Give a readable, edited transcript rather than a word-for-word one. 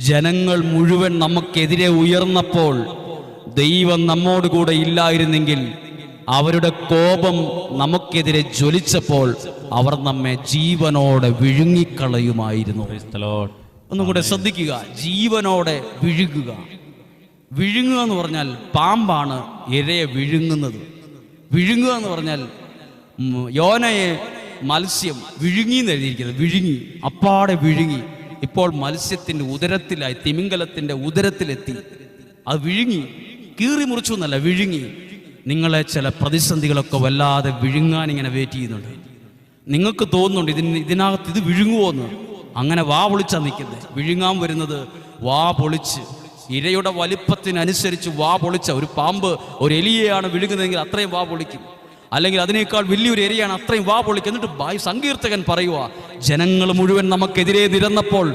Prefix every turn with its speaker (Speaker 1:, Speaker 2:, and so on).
Speaker 1: ജനങ്ങൾ മുഴുവൻ നമുക്കെതിരെ ഉയർന്നപ്പോൾ ദൈവം നമ്മോട് കൂടെ ഇല്ലായിരുന്നെങ്കിൽ, അവരുടെ കോപം നമുക്കെതിരെ ജ്വലിച്ചപ്പോൾ അവർ നമ്മെ ജീവനോടെ വിഴുങ്ങിക്കളയുമായിരുന്നു. ഒന്നും കൂടെ ശ്രദ്ധിക്കുക, ജീവനോടെ വിഴുങ്ങുക. വിഴുങ്ങുക എന്ന് പറഞ്ഞാൽ പാമ്പാണ് ഇരയെ വിഴുങ്ങുന്നത്. വിഴുങ്ങുക എന്ന് പറഞ്ഞാൽ യോനയെ മത്സ്യം വിഴുങ്ങി എന്ന് എഴുതിയിരിക്കുന്നത്. വിഴുങ്ങി, അപ്പാടെ വിഴുങ്ങി. ഇപ്പോൾ മത്സ്യത്തിൻ്റെ ഉദരത്തിലായി, തിമിംഗലത്തിൻ്റെ ഉദരത്തിലെത്തി. അത് വിഴുങ്ങി, കീറി മുറിച്ചു എന്നല്ല, വിഴുങ്ങി. നിങ്ങളെ ചില പ്രതിസന്ധികളൊക്കെ വല്ലാതെ വിഴുങ്ങാൻ ഇങ്ങനെ വെയിറ്റ് ചെയ്യുന്നുണ്ട്. നിങ്ങൾക്ക് തോന്നുന്നുണ്ട് ഇതിനകത്ത് ഇത് വിഴുങ്ങുമോ എന്ന്. അങ്ങനെ വാ പൊളിച്ചാ നിൽക്കുന്നത്. വിഴുങ്ങാൻ വരുന്നത് വാ പൊളിച്ച്, ഇരയുടെ വലിപ്പത്തിനനുസരിച്ച് വാ പൊളിച്ച ഒരു പാമ്പ് ഒരു എലിയെയാണ് വിഴുങ്ങുന്നതെങ്കിൽ അത്രയും വാ പൊളിക്കും. അല്ലെങ്കിൽ അതിനേക്കാൾ വലിയൊരു എരിയാണ്, അത്രയും വാ പൊളിക്കും. എന്നിട്ട് സങ്കീർത്തകൻ പറയുക, ജനങ്ങൾ മുഴുവൻ നമുക്കെതിരെ നിരന്നപ്പോൾ,